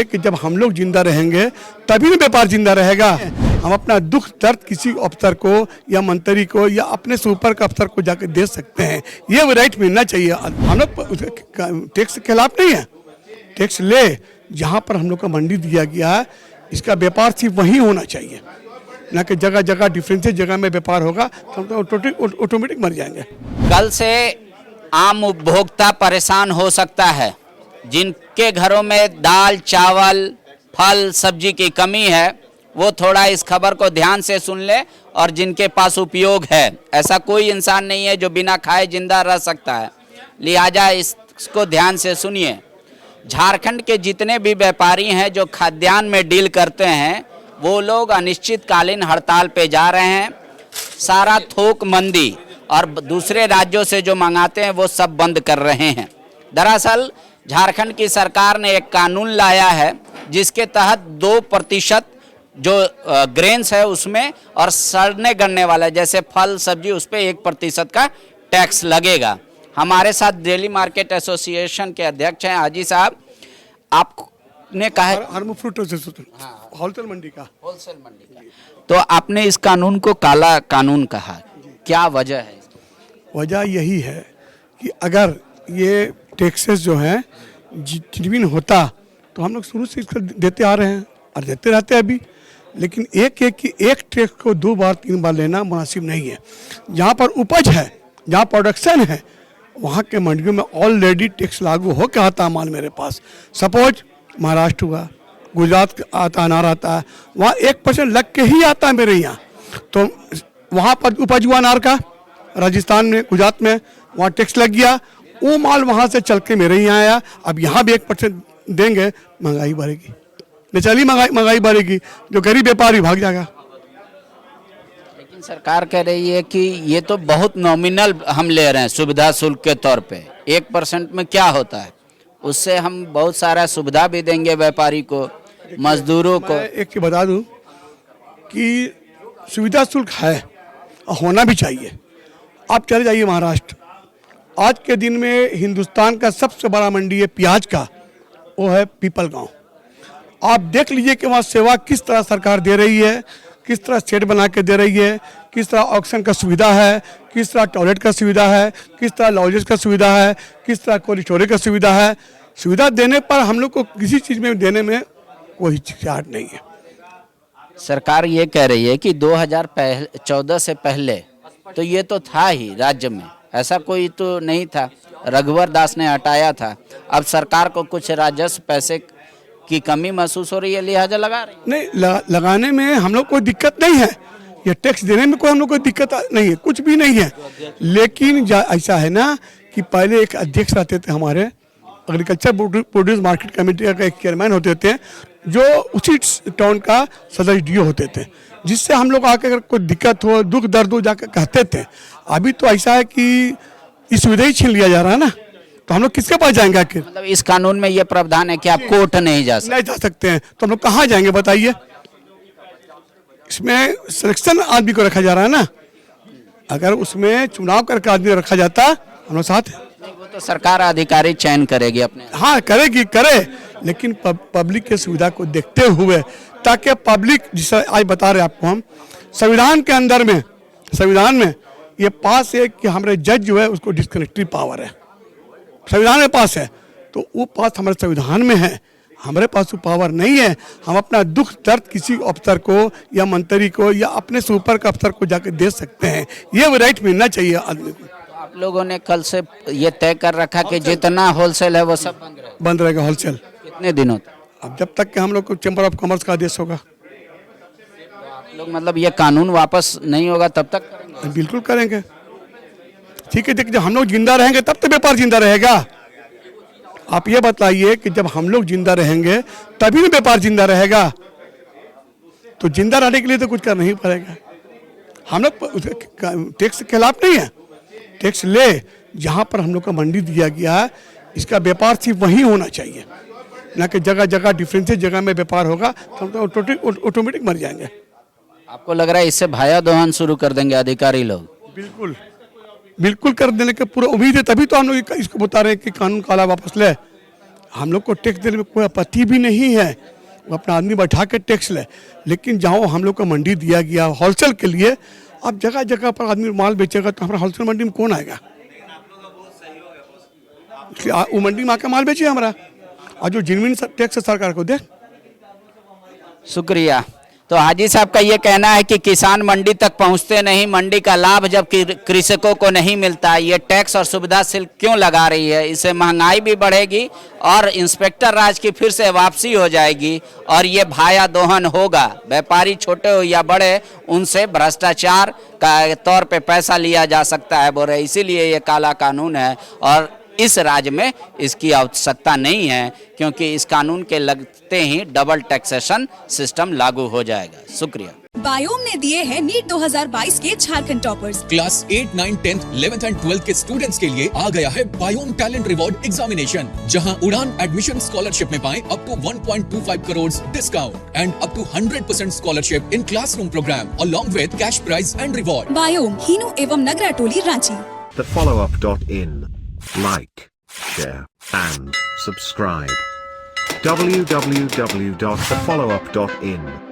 कि जब हम लोग जिंदा रहेंगे तभी ना व्यापार जिंदा रहेगा। हम अपना दुख दर्द किसी अफसर को या मंत्री को या अपने से ऊपर के अफसर को जाकर दे सकते हैं, ये वो राइट मिलना चाहिए। हम लोग टैक्स के खिलाफ नहीं है, टैक्स ले जहाँ पर हम लोग का मंडी दिया गया है, इसका व्यापार सिर्फ वहीं होना चाहिए, ना कि जगह जगह डिफरेंट जगह में व्यापार होगा तो हम तो ऑटोमेटिक मर जाएंगे। कल से आम उपभोक्ता परेशान हो सकता है। जिनके घरों में दाल चावल फल सब्जी की कमी है वो थोड़ा इस खबर को ध्यान से सुन ले, और जिनके पास उपयोग है, ऐसा कोई इंसान नहीं है जो बिना खाए जिंदा रह सकता है, लिहाजा इसको ध्यान से सुनिए। झारखंड के जितने भी व्यापारी हैं जो खाद्यान्न में डील करते हैं वो लोग अनिश्चितकालीन हड़ताल पे जा रहे हैं। सारा थोक मंदी और दूसरे राज्यों से जो मंगाते हैं वो सब बंद कर रहे हैं। दरअसल झारखंड की सरकार ने एक कानून लाया है जिसके तहत 2% जो ग्रेन्स है उसमें और सड़ने गलने वाला जैसे फल सब्जी उस पर 1% का टैक्स लगेगा। हमारे साथ दिल्ली मार्केट एसोसिएशन के अध्यक्ष हैं हाजी साहब। आपने कहा होलसेल मंडी का तो आपने इस कानून को काला कानून कहा, क्या वजह है? वजह यही है कि अगर ये टैक्सेस जो हैं जेन्युइन होता तो हम लोग शुरू से इसको देते आ रहे हैं और देते रहते हैं अभी, लेकिन एक टैक्स को 2 बार 3 बार लेना मुनासिब नहीं है। जहाँ पर उपज है, जहाँ प्रोडक्शन है, वहाँ के मंडियों में ऑलरेडी टैक्स लागू हो के आता है माल मेरे पास। सपोज महाराष्ट्र हुआ, गुजरात आता अनार आता है, वहाँ 1% लग के ही आता है मेरे यहाँ, तो वहाँ पर उपज हुआ अनार का, राजस्थान में गुजरात में वहाँ टैक्स लग गया, वो माल वहाँ से चल के मेरे यहाँ आया। अब यहाँ भी 1% देंगे, महंगाई बढ़ेगी, बेचारी महंगाई बढ़ेगी, जो गरीब व्यापारी भाग जाएगा। लेकिन सरकार कह रही है कि ये तो बहुत नॉमिनल हम ले रहे हैं सुविधा शुल्क के तौर पे, 1% में क्या होता है, उससे हम बहुत सारा सुविधा भी देंगे व्यापारी को, मजदूरों को। एक चीज बता दूं कि सुविधा शुल्क है और होना भी चाहिए। आप चले जाइए महाराष्ट्र, आज के दिन में हिंदुस्तान का सबसे बड़ा मंडी है प्याज का, वो है पीपलगांव। आप देख लीजिए कि वहाँ सेवा किस तरह सरकार दे रही है, किस तरह सेट बना के दे रही है, किस तरह ऑक्सीजन का सुविधा है, किस तरह टॉयलेट का सुविधा है, किस तरह लॉजेस का सुविधा है, किस तरह कोल्ड स्टोरेज का सुविधा है। सुविधा देने पर हम लोग को किसी चीज़ में देने में कोई हिचकिचाहट नहीं है। सरकार ये कह रही है कि 2014 से पहले तो ये तो था ही राज्य में, ऐसा कोई तो नहीं था, रघुवर दास ने हटाया था। अब सरकार को कुछ राजस्व पैसे की कमी महसूस हो रही है, लिहाजा लगा रही है। नहीं, लगाने में हम लोग कोई दिक्कत नहीं है, ये टैक्स देने में कोई हम लोग कोई दिक्कत नहीं है, कुछ भी नहीं है। लेकिन ऐसा है ना कि पहले एक अध्यक्ष रहते थे हमारे, एग्रीकल्चर प्रोड्यूस मार्केट कमेटी का एक चेयरमैन होते थे, जो उसी टाउन का सदस्य डीओ होते थे, जिससे हम लोग आकर अगर कोई दिक्कत हो, दुख दर्द हो, जाकर कहते थे। अभी तो ऐसा है कि इस सुविधा ही छीन लिया जा रहा है ना, तो हम लोग किसके पास जाएंगे आखिर? मतलब इस कानून में ये प्रावधान है कि आप कोर्ट नहीं जा सकते हैं, तो हम लोग कहाँ जाएंगे बताइए? इसमें सिलेक्शन आदमी को रखा जा रहा है ना, अगर उसमें चुनाव करके आदमी रखा जाता हम लोग साथ हैं। वो तो सरकार अधिकारी चयन करेगी अपने। हाँ करे, लेकिन पब्लिक की सुविधा को देखते हुए, ताकि पब्लिक, जिसे आज बता रहे आपको हम, संविधान के अंदर में, संविधान में ये पास है कि हमारे जज जो है उसको डिस्क्रिशनरी पावर है, संविधान में पास है, तो वो पास हमारे संविधान में है, हमारे पास वो पावर नहीं है। हम अपना दुख दर्द किसी अफसर को या मंत्री को या अपने से ऊपर के अफसर को जाकर दे सकते हैं, ये वो राइट मिलना चाहिए आदमी को। आप लोगों ने कल से ये तय कर रखा कि जितना होलसेल है वो सब बंद रहेगा होलसेल। कितने दिनों तक? अब जब तक कि हम लोग को चैम्बर ऑफ कॉमर्स का आदेश होगा। आप लोग मतलब ये कानून वापस नहीं होगा तब तक करेंगे? बिल्कुल करेंगे। ठीक है, देखिए, जब हम लोग जिंदा रहेंगे तब तो व्यापार जिंदा रहेगा। आप ये बताइए कि जब हम लोग जिंदा रहेंगे तभी ना व्यापार जिंदा रहेगा, तो जिंदा रहने के लिए तो कुछ करना ही पड़ेगा। हम लोग टैक्स के खिलाफ नहीं है, टैक्स ले जहाँ पर हम लोग का मंडी दिया गया है, इसका व्यापार सिर्फ वहीं होना चाहिए, ना कि जगह जगह डिफरेंट जगह में व्यापार होगा तो हम तो ऑटोमेटिक मर जाएंगे। आपको लग रहा है इससे भाया दोहन शुरू कर देंगे अधिकारी लोग? बिल्कुल कर देने की पूरा उम्मीद है, तभी तो हम लोग इसको बता रहे हैं कि कानून काला वापस ले। हम लोग को टैक्स देने में कोई आपत्ति भी नहीं है, वो अपना आदमी बैठा के टैक्स ले, लेकिन जहाँ हम लोग को मंडी दिया गया होलसेल के लिए, अब जगह जगह पर आदमी माल बेचेगा तो हमारा होलसेल मंडी में कौन आएगा? इसलिए वो मंडी में आकर माल बेचिए हमारा, और जो जेन्युइन टैक्स सरकार को दे। शुक्रिया। तो हाजी साहब का ये कहना है कि किसान मंडी तक पहुंचते नहीं, मंडी का लाभ जब कृषकों को नहीं मिलता, ये टैक्स और सुविधा शुल्क क्यों लगा रही है? इससे महंगाई भी बढ़ेगी और इंस्पेक्टर राज की फिर से वापसी हो जाएगी और ये भाया दोहन होगा। व्यापारी छोटे हो या बड़े, उनसे भ्रष्टाचार का तौर पे पैसा लिया जा सकता है बोल रहे, इसीलिए ये काला कानून है और इस राज्य में इसकी आवश्यकता नहीं है, क्योंकि इस कानून के लगते ही डबल टैक्सेशन सिस्टम लागू हो जाएगा। शुक्रिया। बायोम ने दिए हैं नीट 2022 के Jharkhand toppers. Class 8, 9, 10, 11th and 12th के स्टूडेंट्स के लिए आ गया है बायोम टैलेंट रिवॉर्ड एग्जामिनेशन, जहां उड़ान एडमिशन स्कॉलरशिप में पाएं up to 1.25 crore discount and up to 100% scholarship in classroom programme along with cash prize and reward. बायोम, हीनू एवं नगरा टोली, Ranchi. thefollowup.in. Like, share, and subscribe. www.thefollowup.in